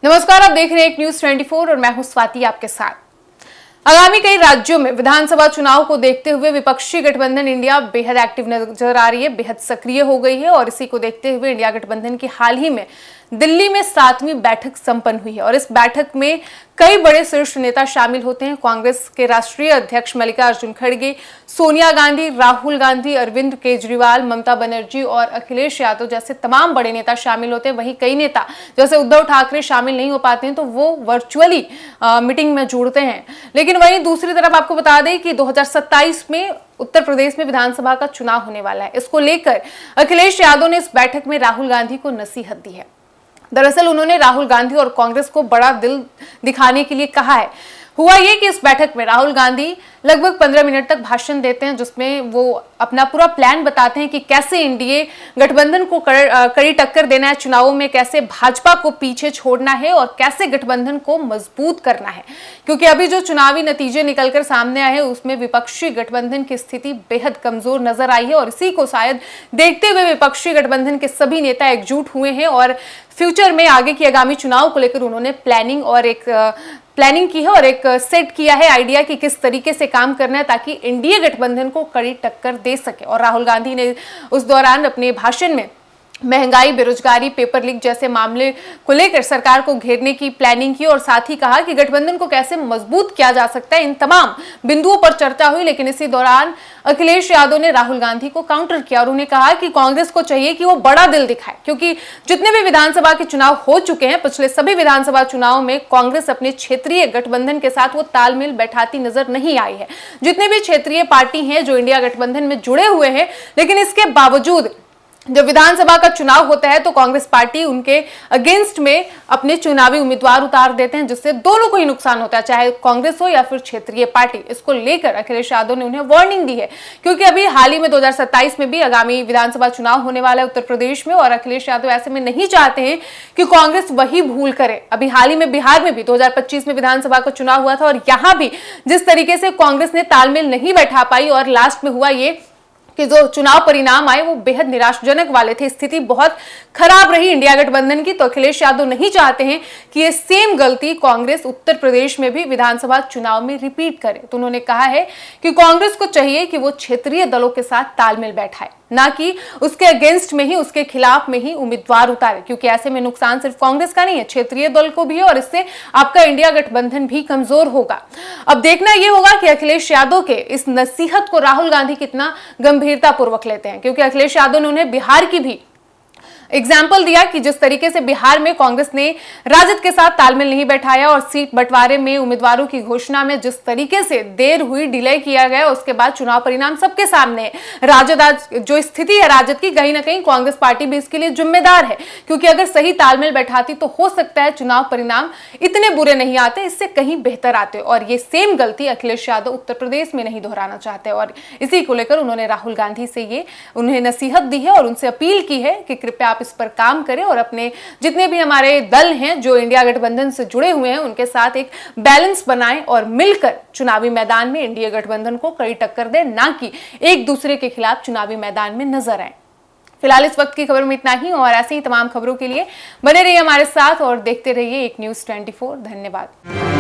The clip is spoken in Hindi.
नमस्कार, आप देख रहे हैं एक न्यूज 24 और मैं हूं स्वाति आपके साथ। आगामी कई राज्यों में विधानसभा चुनाव को देखते हुए विपक्षी गठबंधन इंडिया बेहद एक्टिव नजर आ रही है, बेहद सक्रिय हो गई है और इसी को देखते हुए इंडिया गठबंधन की हाल ही में दिल्ली में 7वीं बैठक संपन्न हुई है और इस बैठक में कई बड़े शीर्ष नेता शामिल होते हैं। कांग्रेस के राष्ट्रीय अध्यक्ष मल्लिकार्जुन खड़गे, सोनिया गांधी, राहुल गांधी, अरविंद केजरीवाल, ममता बनर्जी और अखिलेश यादव जैसे तमाम बड़े नेता शामिल होते हैं। वहीं कई नेता जैसे उद्धव ठाकरे शामिल नहीं हो पाते हैं तो वो वर्चुअली मीटिंग में जुड़ते हैं। लेकिन वहीं दूसरी तरफ आपको बता दें कि 2027 में उत्तर प्रदेश में विधानसभा का चुनाव होने वाला है। इसको लेकर अखिलेश यादव ने इस बैठक में राहुल गांधी को नसीहत दी है। दरअसल उन्होंने राहुल गांधी और कांग्रेस को बड़ा दिल दिखाने के लिए कहा है। हुआ ये कि इस बैठक में राहुल गांधी लगभग 15 मिनट तक भाषण देते हैं, जिसमें वो अपना पूरा प्लान बताते हैं कि कैसे एनडीए गठबंधन को कड़ी टक्कर देना है चुनावों में, कैसे भाजपा को पीछे छोड़ना है और कैसे गठबंधन को मजबूत करना है। क्योंकि अभी जो चुनावी नतीजे निकलकर सामने आए हैं उसमें विपक्षी गठबंधन की स्थिति बेहद कमजोर नजर आई है और इसी को शायद देखते हुए विपक्षी गठबंधन के सभी नेता एकजुट हुए हैं और फ्यूचर में आगे की आगामी चुनाव को लेकर उन्होंने प्लानिंग की है और एक सेट किया है आइडिया कि किस तरीके से काम करना है ताकि एनडीए गठबंधन को कड़ी टक्कर दे सके। और राहुल गांधी ने उस दौरान अपने भाषण में महंगाई, बेरोजगारी, पेपर लीक जैसे मामले को लेकर सरकार को घेरने की प्लानिंग की और साथ ही कहा कि गठबंधन को कैसे मजबूत किया जा सकता है। इन तमाम बिंदुओं पर चर्चा हुई। लेकिन इसी दौरान अखिलेश यादव ने राहुल गांधी को काउंटर किया और उन्हें कहा कि कांग्रेस को चाहिए कि वो बड़ा दिल दिखाए, क्योंकि जितने भी विधानसभा के चुनाव हो चुके हैं, पिछले सभी विधानसभा चुनाव में कांग्रेस अपने क्षेत्रीय गठबंधन के साथ वो तालमेल बैठाती नजर नहीं आई है। जितने भी क्षेत्रीय पार्टी हैं जो इंडिया गठबंधन में जुड़े हुए हैं, लेकिन इसके बावजूद जब विधानसभा का चुनाव होता है तो कांग्रेस पार्टी उनके अगेंस्ट में अपने चुनावी उम्मीदवार उतार देते हैं, जिससे दोनों को ही नुकसान होता है, चाहे कांग्रेस हो या फिर क्षेत्रीय पार्टी। इसको लेकर अखिलेश यादव ने उन्हें वार्निंग दी है, क्योंकि अभी हाल ही में 2027 में भी आगामी विधानसभा चुनाव होने वाला है उत्तर प्रदेश में और अखिलेश यादव ऐसे में नहीं चाहते हैं कि कांग्रेस वही भूल करे। अभी हाल ही में बिहार में भी 2025 में विधानसभा का चुनाव हुआ था और यहां भी जिस तरीके से कांग्रेस ने तालमेल नहीं बैठा पाई और लास्ट में हुआ ये कि जो चुनाव परिणाम आए वो बेहद निराशाजनक वाले थे, स्थिति बहुत खराब रही इंडिया गठबंधन की। तो अखिलेश यादव नहीं चाहते हैं कि ये सेम गलती कांग्रेस उत्तर प्रदेश में भी विधानसभा चुनाव में रिपीट करे। तो उन्होंने कहा है कि कांग्रेस को चाहिए कि वो क्षेत्रीय दलों के साथ तालमेल बैठाए, ना कि उसके अगेंस्ट में ही, उसके खिलाफ में ही उम्मीदवार उतारे, क्योंकि ऐसे में नुकसान सिर्फ कांग्रेस का नहीं है, क्षेत्रीय दल को भी है और इससे आपका इंडिया गठबंधन भी कमजोर होगा। अब देखना यह होगा कि अखिलेश यादव के इस नसीहत को राहुल गांधी कितना गंभीरता पूर्वक लेते हैं, क्योंकि अखिलेश यादव ने उन्हें बिहार की भी एग्जाम्पल दिया कि जिस तरीके से बिहार में कांग्रेस ने राजद के साथ तालमेल नहीं बैठाया और सीट बंटवारे में उम्मीदवारों की घोषणा में जिस तरीके से देर हुई, डिले किया गया, उसके बाद चुनाव परिणाम सबके सामने है। राजद आज जो स्थिति है राजद की, कहीं ना कहीं कांग्रेस पार्टी भी इसके लिए जिम्मेदार है, क्योंकि अगर सही तालमेल बैठाती तो हो सकता है चुनाव परिणाम इतने बुरे नहीं आते, इससे कहीं बेहतर आते। और ये सेम गलती अखिलेश यादव उत्तर प्रदेश में नहीं दोहराना चाहते और इसी को लेकर उन्होंने राहुल गांधी से ये उन्हें नसीहत दी है और उनसे अपील की है कि कृपया आप इस पर काम करें और अपने जितने भी हमारे दल हैं जो इंडिया गठबंधन से जुड़े हुए हैं उनके साथ एक बैलेंस बनाएं और मिलकर चुनावी मैदान में इंडिया गठबंधन को कड़ी टक्कर दें, ना कि एक दूसरे के खिलाफ चुनावी मैदान में नजर आए। फिलहाल इस वक्त की खबर में इतना ही और ऐसे ही तमाम खबरों के लिए बने रहिए हमारे साथ और देखते रहिए एक न्यूज 24। धन्यवाद।